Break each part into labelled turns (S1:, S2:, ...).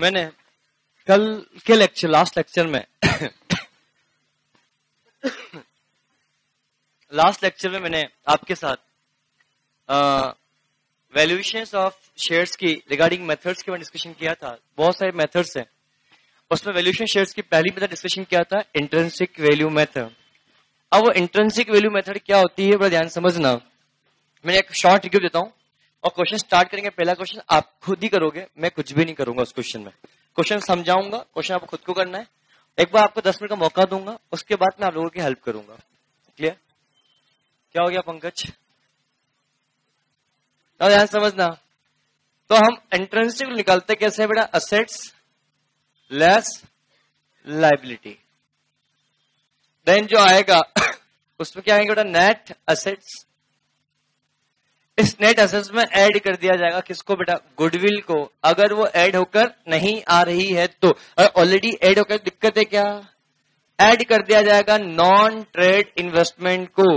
S1: मैंने कल के लेक्चर, लास्ट लेक्चर में मैंने आपके साथ वैल्यूएशंस ऑफ शेयर्स की रिगार्डिंग मेथड्स के बारे में डिस्कशन किया था। बहुत सारे मेथड्स हैं, उसमें वैल्यूएशन शेयर्स की पहली मेथड डिस्कशन किया था इंट्रिंसिक वैल्यू मेथड। अब वो इंट्रिंसिक वैल्यू मेथड क्या होती है, बड़ा ध्यान समझना। मैंने एक शॉर्ट रिव्यू देता हूं और क्वेश्चन स्टार्ट करेंगे। पहला क्वेश्चन आप खुद ही करोगे, मैं कुछ भी नहीं करूंगा उस क्वेश्चन में। क्वेश्चन समझाऊंगा, क्वेश्चन आपको खुद को करना है। एक बार आपको 10 मिनट का मौका दूंगा, उसके बाद मैं आप लोगों की हेल्प करूंगा। क्लियर? क्या हो गया पंकज? तो ध्यान समझना। तो हम इंट्रिंसिक निकालते कैसे बेटा? Assets less liability. देन जो आएगा उसमें क्या आएगा बेटा? Net assets. इस नेट असेट्स में ऐड कर दिया जाएगा किसको बेटा? गुडविल को। अगर वो ऐड होकर नहीं आ रही है तो, ऑलरेडी ऐड होकर दिक्कत है क्या? ऐड कर दिया जाएगा नॉन ट्रेड इन्वेस्टमेंट को।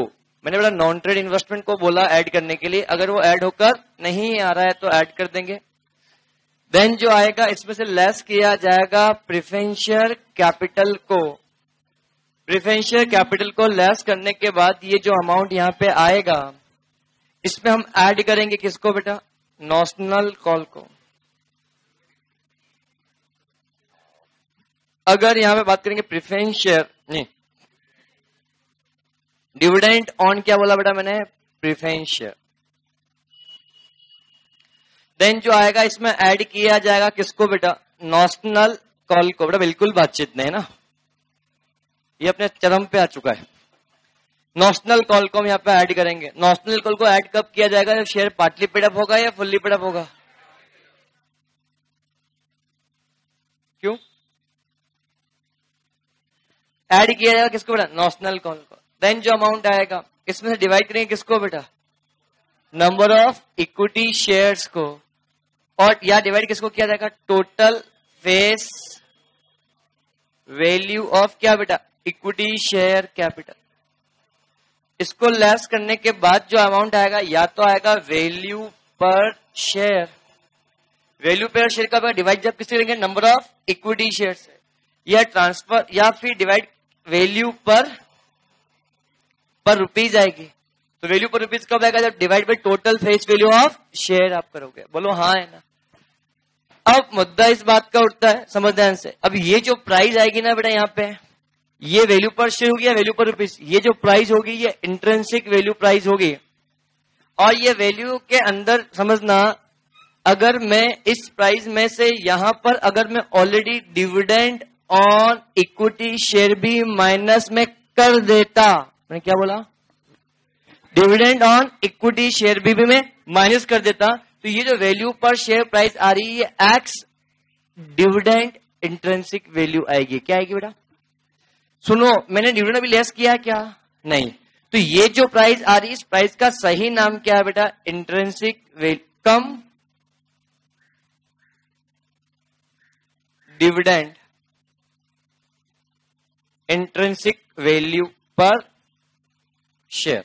S1: मैंने बेटा नॉन ट्रेड इन्वेस्टमेंट को बोला ऐड करने के लिए। अगर वो ऐड होकर नहीं आ रहा है तो ऐड कर देंगे। देन जो आएगा इसमें से लेस किया जाएगा प्रेफरेंशियल कैपिटल को। प्रेफरेंशियल कैपिटल को लेस करने के बाद ये जो अमाउंट यहां पे आएगा, इसमें हम ऐड करेंगे किसको बेटा? नॉशनल कॉल को। अगर यहां पे बात करेंगे प्रेफरेंस शेयर, नहीं, डिविडेंड ऑन क्या बोला बेटा मैंने? Preference share. देन जो आएगा इसमें ऐड किया जाएगा किसको बेटा? नॉशनल कॉल को। बेटा बिल्कुल बातचीत नहीं है ना, ये अपने चरम पे आ चुका है। नॉशनल कॉल को हम यहाँ पे ऐड करेंगे। नॉशनल कॉल को ऐड कब किया जाएगा? जब शेयर पार्टली पेड अप होगा या फुल्ली पेड अप होगा? क्यों ऐड किया जाएगा किसको बेटा? नॉशनल कॉल को। देन जो अमाउंट आएगा इसमें से डिवाइड करेंगे किसको बेटा? नंबर ऑफ इक्विटी शेयर्स को। और या डिवाइड किसको किया जाएगा? टोटल फेस वैल्यू ऑफ क्या बेटा? Equity share capital. इसको लेस करने के बाद जो अमाउंट आएगा या तो आएगा वैल्यू पर शेयर। वैल्यू पर शेयर का डिवाइड जब किससे करेंगे? नंबर ऑफ इक्विटी शेयर से, या ट्रांसफर, या फिर डिवाइड वैल्यू पर रुपीज आएगी। तो वैल्यू पर रुपीज कब आएगा? जब divide by total face value of share आप करोगे। बोलो हाँ है ना? अब मुद्दा इस बात का उठता है, समझ ध्यान से। अब ये जो प्राइस आएगी ना बेटा यहाँ पे, ये वैल्यू पर शेयर होगी या वैल्यू पर रुपीज? ये जो प्राइस होगी ये इंट्रिंसिक वैल्यू प्राइस होगी। और ये वैल्यू के अंदर समझना, अगर मैं इस प्राइस में से यहां पर अगर मैं already dividend on equity share भी माइनस में कर देता, मैंने क्या बोला? डिविडेंड ऑन इक्विटी शेयर भी मैं माइनस कर देता, तो ये जो वैल्यू पर शेयर प्राइस आ रही है एक्स डिविडेंड इंट्रिंसिक वैल्यू आएगी। क्या आएगी बेटा? सुनो, मैंने डिविडेंड भी लेस किया क्या? नहीं। तो ये जो प्राइस आ रही है इस प्राइस का सही नाम क्या है बेटा? इंट्रिंसिक वैल्यू कम डिविडेंड इंट्रिंसिक वैल्यू पर शेयर।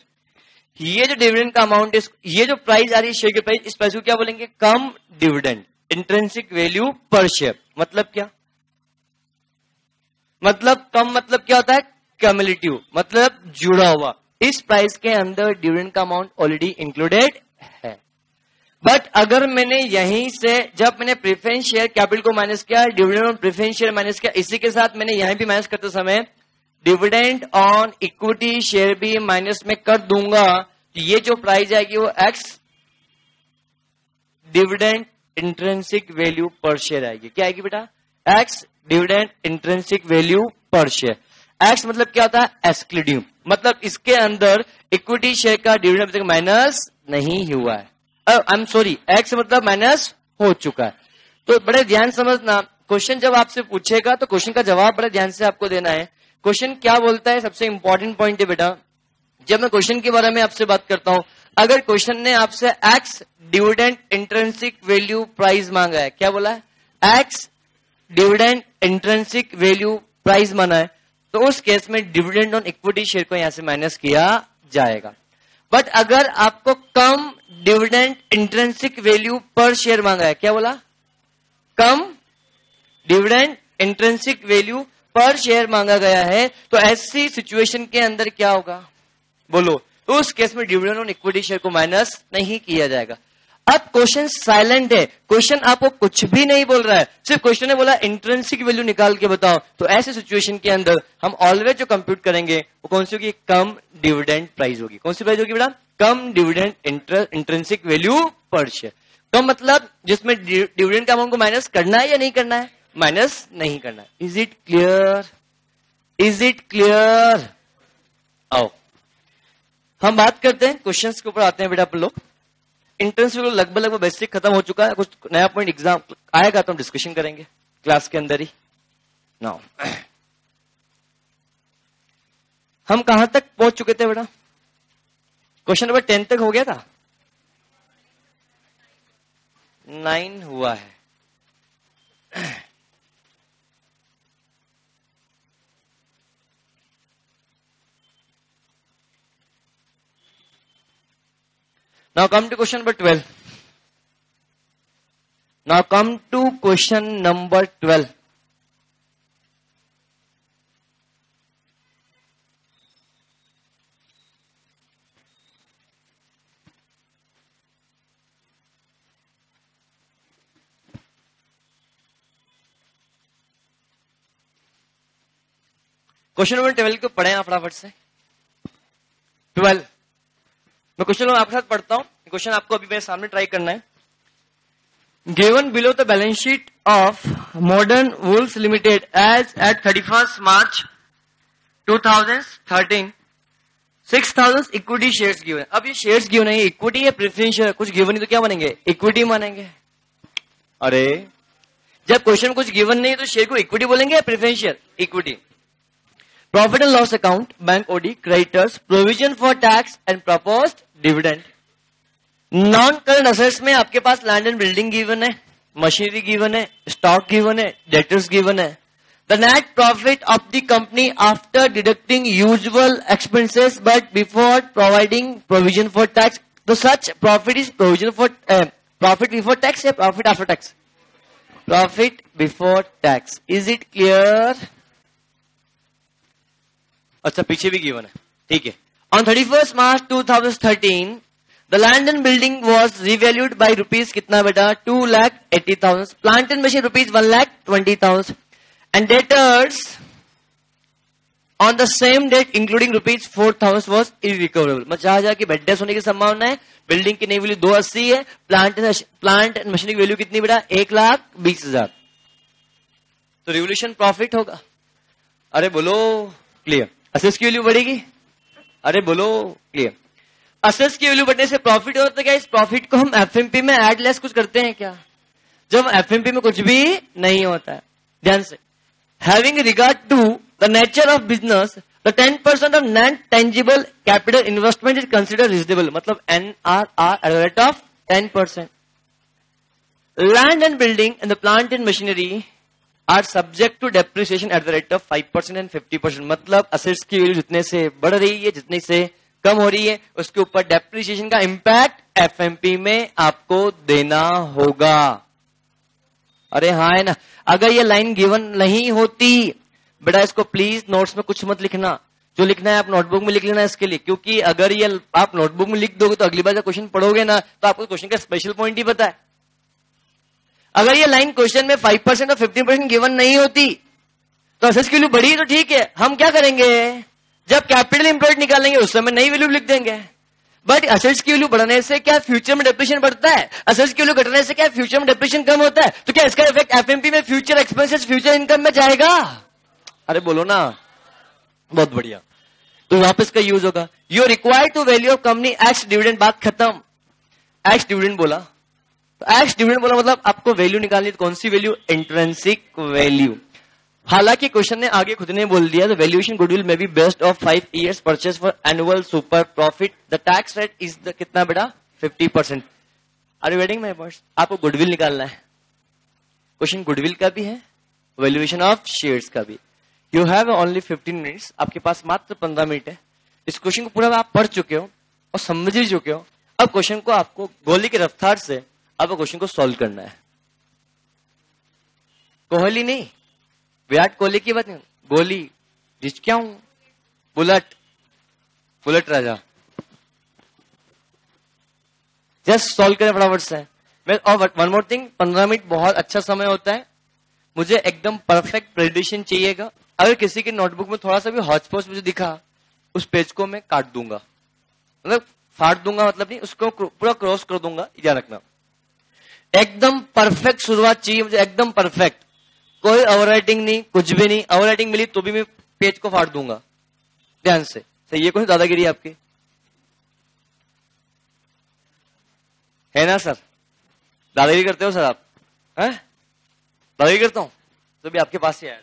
S1: ये जो डिविडेंड का अमाउंट है, ये जो प्राइस आ रही है शेयर की प्राइस, इस प्राइस को क्या बोलेंगे? कम डिविडेंड इंट्रिंसिक वैल्यू पर शेयर। मतलब क्या? मतलब कम मतलब क्या होता है? क्यूमुलेटिव, मतलब जुड़ा हुआ। इस प्राइस के अंदर डिविडेंड का अमाउंट ऑलरेडी इंक्लूडेड है। बट अगर मैंने यहीं से जब मैंने प्रेफरेंस शेयर कैपिटल को माइनस किया, dividend on preference share minus किया, इसी के साथ मैंने यहां भी माइनस करते समय डिविडेंड ऑन इक्विटी शेयर भी माइनस में कर दूंगा, तो ये जो प्राइस आएगी वो एक्स डिविडेंड इंट्रिंसिक वैल्यू पर शेयर आएगी। क्या आएगी बेटा? एक्स डिविडेंड इंट्रिंसिक वैल्यू पर शेयर। एक्स मतलब क्या होता है? एक्सक्लूडिंग, मतलब इसके अंदर इक्विटी शेयर का डिविडेंड माइनस नहीं हुआ है। आई एम सॉरी, एक्स मतलब माइनस हो चुका है। तो बड़े ध्यान समझना, क्वेश्चन जब आपसे पूछेगा तो क्वेश्चन का जवाब बड़े ध्यान से आपको देना है। क्वेश्चन क्या बोलता है? सबसे इंपॉर्टेंट पॉइंट है बेटा, जब मैं क्वेश्चन के बारे में आपसे बात करता हूं, अगर क्वेश्चन ने आपसे x dividend intrinsic value price मांगा है, क्या बोला है? X dividend intrinsic value price माना है, तो उस केस में डिविडेंड ऑन इक्विटी शेयर को यहां से माइनस किया जाएगा। बट अगर आपको कम डिविडेंड इंट्रिंसिक वैल्यू पर शेयर मांगा है, क्या बोला? कम डिविडेंड इंट्रिंसिक वैल्यू पर शेयर मांगा गया है, तो ऐसी सिचुएशन के अंदर क्या होगा बोलो? तो उस केस में डिविडेंड ऑन इक्विटी शेयर को माइनस नहीं किया जाएगा। अब क्वेश्चन साइलेंट है, क्वेश्चन आपको कुछ भी नहीं बोल रहा है, सिर्फ क्वेश्चन ने बोला इंट्रिंसिक वैल्यू निकाल के बताओ। तो ऐसे सिचुएशन के अंदर हम ऑलवेज जो कंप्यूट करेंगे वो कौन सी होगी? कम डिविडेंड प्राइस होगी। कौन सी प्राइस होगी बेटा? कम डिविडेंड इंट्रिंसिक वैल्यू पर शेयर। कम मतलब जिसमें डिविडेंड का अमाउंट को माइनस करना है या नहीं करना है? माइनस नहीं करना है। Is it clear? Is it clear? आओ हम बात करते हैं, क्वेश्चंस के ऊपर आते हैं बेटा। आप लोग इंट्रेंस लगभग बेसिक खत्म हो चुका है, कुछ नया पॉइंट एग्जाम आएगा तो हम डिस्कशन करेंगे क्लास के अंदर ही। नाउ हम कहां तक पहुंच चुके थे बेटा? क्वेश्चन नंबर 10 तक हो गया था, 9 हुआ है। Now come to question number 12. Now come to question number 12. Question number 12 को पढ़े आप फटाफट से। 12 मैं क्वेश्चन आपके साथ पढ़ता हूं, क्वेश्चन आपको अभी मेरे सामने ट्राई करना है। Given below the balance sheet of Modern Wools Limited as at 31 March 2013 6,000 equity shares given. अब ये शेयर्स गिवन है, इक्विटी है प्रेफरेंस शेयर, कुछ गिवन नहीं तो क्या मानेंगे? इक्विटी मानेंगे। अरे जब क्वेश्चन कुछ गिवन नहीं है तो शेयर को इक्विटी बोलेंगे या preference share? Equity. Profit and loss account, bank OD, creditors, provision for tax and proposed dividend. Non current assets में आपके पास लैंड एंड बिल्डिंग गिवन है, मशीनरी गिवन है, स्टॉक गिवन है, डेटर्स गिवन है। The net profit of the company after deducting usual expenses but before providing provision for tax. तो such profit is provision for profit before tax या profit after tax? Profit before tax. Is it clear? अच्छा पीछे भी given है, ठीक है। On 31 March 2013 the land and building was revalued by rupees कितना बेटा? 2,80,000। Plant and machine rupees 1,20,000 and debtors on the same date including rupees 4,000 was irrecoverable. मतलब जहां जहां की बेड डेस होने की संभावना है। बिल्डिंग की नई वैल्यू 280 है, प्लांट एंड मशीन की वैल्यू कितनी बेटा? 1,20,000। तो रिवोल्यूशन प्रॉफिट होगा। अरे बोलो क्लियर। असेस की वैल्यू बढ़ेगी? अरे बोलो क्लियर। असेस की वैल्यू बढ़ने से प्रॉफिट होता है क्या? इस प्रॉफिट को हम एफएमपी में एड लेस कुछ करते हैं क्या? जब एफएमपी में कुछ भी नहीं होता है। ध्यान से, having regard to the nature of business the 10% of net tangible capital investment is consider reasonable. मतलब NRR at the rate of 10%। Land and building and the plant and machinery are subject to depreciation at the rate of 5% and 50%। मतलब assets की value जितने से बढ़ रही है, जितने से कम हो रही है, उसके ऊपर डेप्रिसिएशन का इंपैक्ट एफएमपी में आपको देना होगा। अरे हाँ है ना। अगर ये लाइन गिवन नहीं होती बेटा, इसको प्लीज नोट्स में कुछ मत लिखना, जो लिखना है आप नोटबुक में लिख लेना इसके लिए। क्योंकि अगर ये आप नोटबुक में लिख दोगे तो अगली बार जब क्वेश्चन पढ़ोगे ना तो आपको क्वेश्चन का स्पेशल पॉइंट ही पता है। अगर ये लाइन क्वेश्चन में 5% और 50% गिवन नहीं होती तो असेट्स की वैल्यू बढ़ी तो ठीक है, हम क्या करेंगे? जब कैपिटल इंप्लॉयड निकालेंगे उस समय नई वैल्यू लिख देंगे। बट असेट्स की वैल्यू बढ़ने से क्या फ्यूचर में डेप्रिसिएशन बढ़ता है? असेट्स की वैल्यू घटने से क्या फ्यूचर में डेप्रिसिएशन कम होता है? तो क्या इसका इफेक्ट एफएमपी में फ्यूचर एक्सपेंसेस फ्यूचर इनकम में जाएगा? अरे बोलो ना। बहुत बढ़िया। तो वापस का यूज होगा। You required to value of company ex dividend. बात खत्म। एक्स डिविडेंड बोला तो एक्स डिविडेंड बोला मतलब आपको वैल्यू निकालनी। कौन सी वैल्यू? Intrinsic value. हालांकि क्वेश्चन ने आगे खुद ने बोल दिया, द वैल्यूएशन गुडविल में be based of 5 years purchase for annual super profit. The tax rate is the कितना बेटा? 50%। Are you waiting my words? आपको गुडविल निकालना है। क्वेश्चन गुडविल का भी है, वैल्यूएशन ऑफ शेयर्स का भी। You have only 15 minutes. आपके पास मात्र 15 मिनट है। इस क्वेश्चन को पूरा आप पढ़ चुके हो और समझ भी चुके हो। अब क्वेश्चन को आपको गोली की रफ्तार से अब क्वेश्चन को सॉल्व करना है। कोहली नहीं, विराट कोहली की बात नहीं, गोली जिस क्या हूं, बुलेट, बुलेट राजा। जस्ट सॉल्व करें फटाफट से। मैं और वन मोर थिंग, 15 मिनट बहुत अच्छा समय होता है। मुझे एकदम परफेक्ट प्रेडिक्शन चाहिएगा। अगर किसी की नोटबुक में थोड़ा सा भी हॉच पॉच मुझे दिखा, उस पेज को मैं काट दूंगा, मतलब फाड़ दूंगा, मतलब नहीं, उसको पूरा क्रॉस कर दूंगा, याद रखना। एकदम परफेक्ट शुरुआत चाहिए मुझे, एकदम परफेक्ट, कोई ओवर राइटिंग नहीं, कुछ भी नहीं। ओवर राइटिंग मिली तो भी मैं पेज को फाड़ दूंगा, ध्यान से। सही है, कोई दादागिरी आपकी है ना सर? दादागिरी करते हो सर आप? हैं? दादागिरी करता हूं तो भी आपके पास ही आया।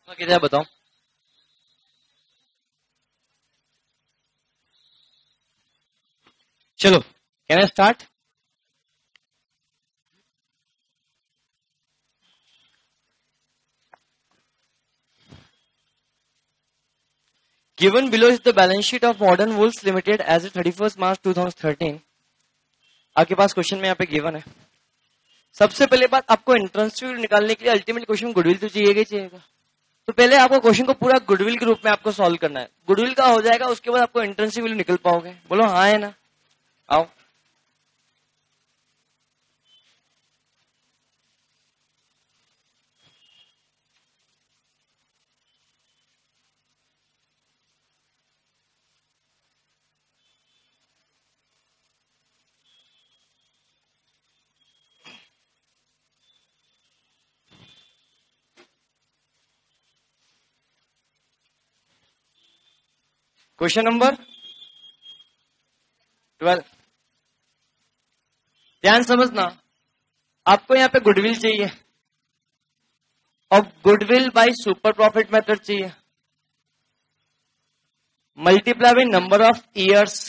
S1: कितना बताओ। चलो, can I start? Given below is the balance sheet of Modern Wools Limited as of 31st March 2013. आपके पास क्वेश्चन में यहाँ पे गिवन है। सबसे पहले बात, आपको इंटरेस्ट निकालने के लिए अल्टीमेट क्वेश्चन गुडविल तो चाहिएगा। तो पहले आपको क्वेश्चन को पूरा गुडविल के रूप में आपको सॉल्व करना है। गुडविल का हो जाएगा, उसके बाद आपको इंटरेस्ट वैल्यू निकल पाओगे। बोलो हाँ है ना? आओ। क्वेश्चन नंबर 12, ध्यान समझना। आपको यहां पे गुडविल चाहिए और goodwill by super profit method चाहिए, multiply by number of years.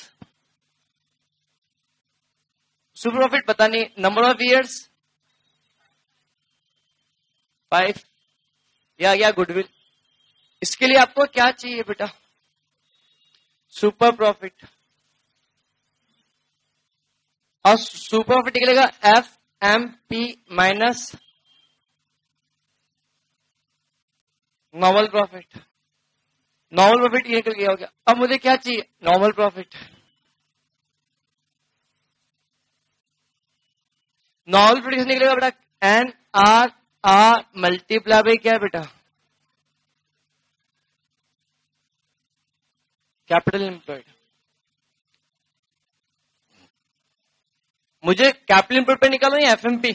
S1: Super profit पता नहीं, नंबर ऑफ इयर्स 5 या गुडविल। इसके लिए आपको क्या चाहिए बेटा? Super profit. और सुपर प्रॉफिट निकलेगा FMP minus normal profit. Normal profit ये निकल गया हो गया। अब मुझे क्या चाहिए? Normal profit. नॉर्मल प्रॉफिट किससे निकलेगा बेटा? NRR मल्टीप्लाई बाई क्या है बेटा? Capital employed. मुझे कैपिटल एम्प्लॉयड पे निकालो या FMP?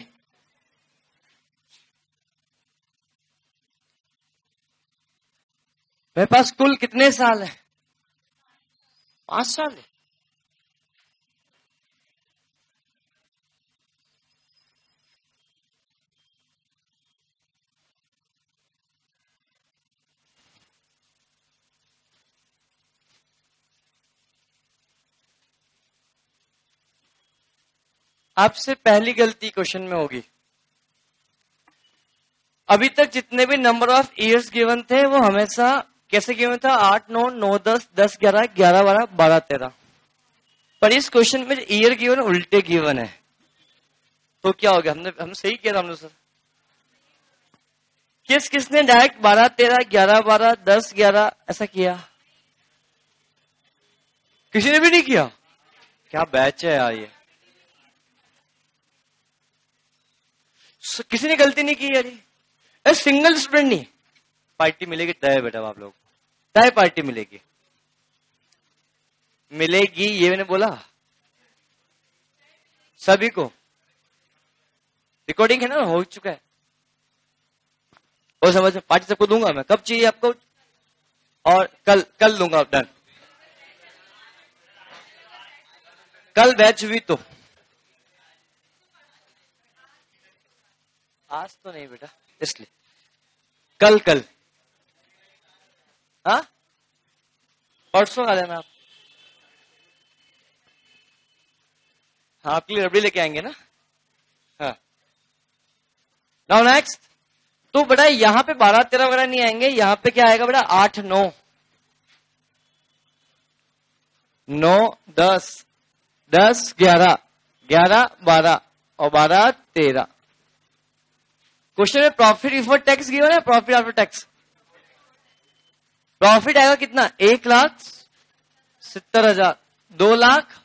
S1: मेरे पास कुल कितने साल है? 5 साल है। आपसे पहली गलती क्वेश्चन में होगी, अभी तक जितने भी नंबर ऑफ इयर्स गिवन थे वो हमेशा कैसे गिवन था? 8, 9, 9, 10, 10, 11, 11, 12, 12, 13। पर इस क्वेश्चन में ईयर गिवन उल्टे गिवन है, तो क्या हो गया? हम सही किया था हमने सर। किसने डायरेक्ट 12, 13, 11, 12, 10, 11 ऐसा किया? किसी ने भी नहीं किया। क्या बैच है यार ये? किसी ने गलती नहीं की यार। सिंगल स्टूडेंट नहीं। पार्टी मिलेगी तय बेटा, आप लोग तय पार्टी मिलेगी ये मैंने बोला सभी को। रिकॉर्डिंग है ना, हो चुका है। और समझ, पार्टी सबको दूंगा मैं। कब चाहिए आपको? और कल दूंगा। डन। कल बैच हुई तो आज तो नहीं बेटा, इसलिए कल हाँ, परसों आ जाना आप। हाँ, आपके लिए रबड़ी लेके आएंगे ना। हाँ, नाउ नेक्स्ट। तो बेटा यहाँ पे 12, 13 वगैरह नहीं आएंगे। यहाँ पे क्या आएगा बेटा? 8, 9, 9, 10, 10, 11, 11, 12 और 12, 13। क्वेश्चन में प्रॉफिट बिफोर टैक्स गिवन है, प्रॉफिट आफ्टर टैक्स। प्रॉफिट आएगा कितना? 1,70,000, 2 लाख,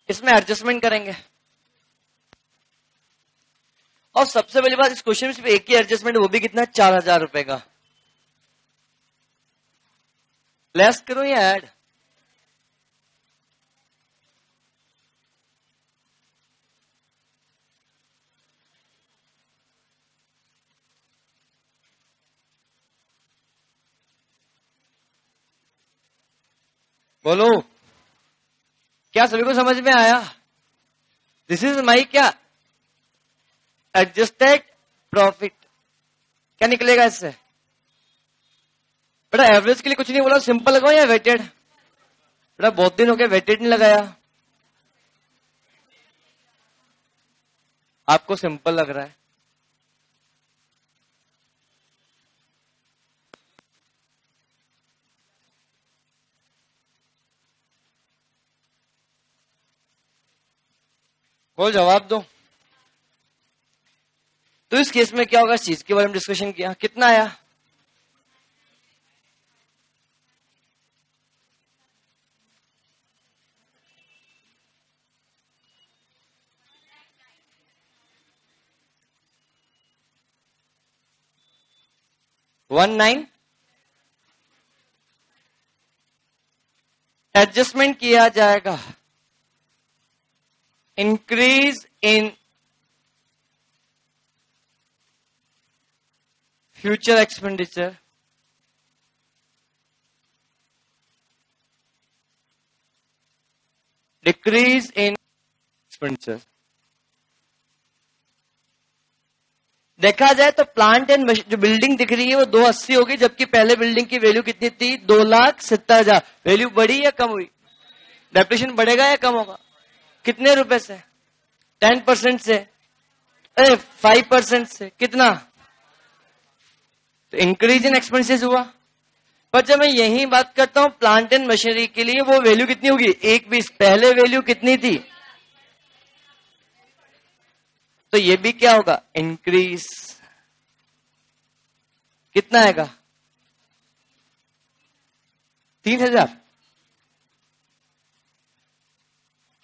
S1: इसमें एडजस्टमेंट करेंगे। और सबसे पहली बात, इस क्वेश्चन में सिर्फ एक ही एडजस्टमेंट, वो भी कितना? 4,000 रुपए का। लेस करो या ऐड? बोलो, क्या सभी को समझ में आया? दिस इज माई क्या एडजस्टेड प्रॉफिट। क्या निकलेगा इससे? बेटा एवरेज के लिए कुछ नहीं बोला, सिंपल लगाओ या वेटेड? बेटा बहुत दिन हो गए वेटेड नहीं लगाया, आपको सिंपल लग रहा है। बोल जवाब दो। तो इस केस में क्या होगा, इस चीज के बारे में डिस्कशन किया। कितना आया? $19। एडजस्टमेंट किया जाएगा, increase in future expenditure, decrease in expenditure. देखा जाए तो प्लांट एंड जो बिल्डिंग दिख रही है वो 280 होगी, जबकि पहले बिल्डिंग की वैल्यू कितनी थी? 2,70,000। वैल्यू बढ़ी या कम हुई? डेप्रिसिएशन बढ़ेगा या कम होगा? कितने रुपए से? 10% से, 5% से, कितना? तो इंक्रीज इन एक्सपेंसेस हुआ। पर जब मैं यही बात करता हूं प्लांट एंड मशीनरी के लिए, वो वैल्यू कितनी होगी? 1,20। पहले वैल्यू कितनी थी? तो ये भी क्या होगा? इंक्रीज। कितना आएगा? 3,000।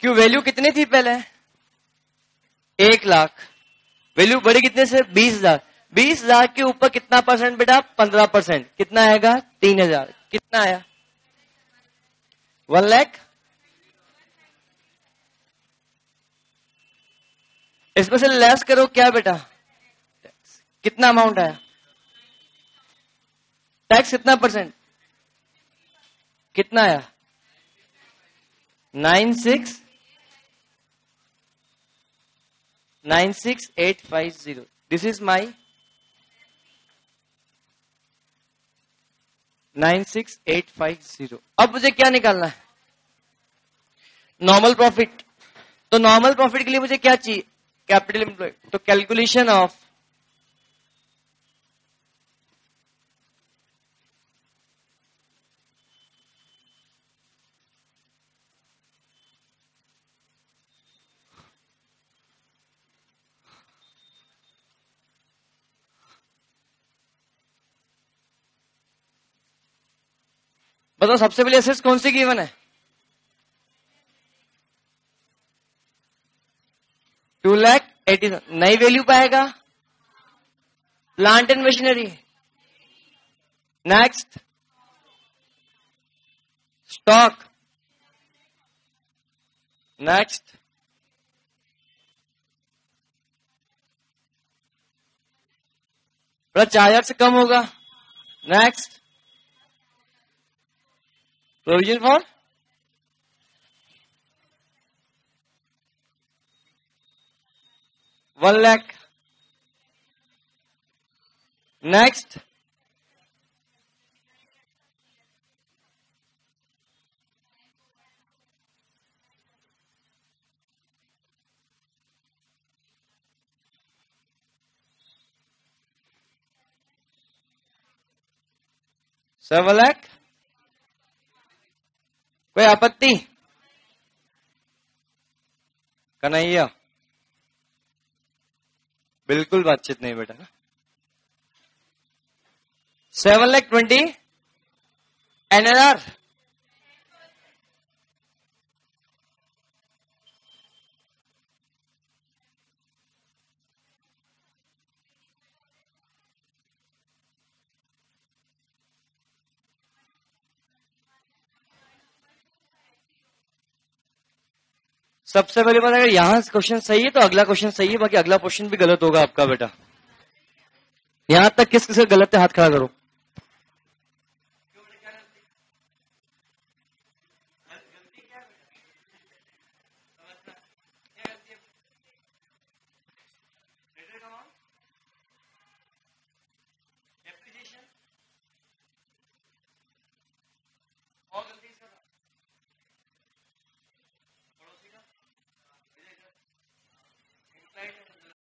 S1: क्यों? वैल्यू कितनी थी पहले? 1,00,000। वैल्यू बढ़ी कितने से? 20,000। 20,000 के ऊपर कितना परसेंट बेटा? 15%। कितना आएगा? 3,000। कितना आया? 1 लाख। इसमें से लेस करो क्या बेटा? कितना अमाउंट आया? टैक्स कितना परसेंट? कितना आया? 96,850। This is my 96,850। अब मुझे क्या निकालना है? Normal profit. तो नॉर्मल प्रॉफिट के लिए मुझे क्या चाहिए? Capital employed. तो कैलकुलेशन ऑफ बताओ सबसे पहले एसेट्स कौन सी गिवन है? 2,80,000। नई वैल्यू पाएगा plant and machinery. Next stock. Next बड़ा 4,000 से कम होगा। Next provision for $1 lakh. Next $7 lakh. कोई आपत्ति? कन्हैया बिल्कुल बातचीत नहीं बेटा। 7,20,000 NLR। सबसे पहली बात, अगर यहां क्वेश्चन सही है तो अगला क्वेश्चन सही है, बाकी अगला क्वेश्चन भी गलत होगा आपका बेटा। यहां तक किस किस गलत है हाथ खड़ा करो।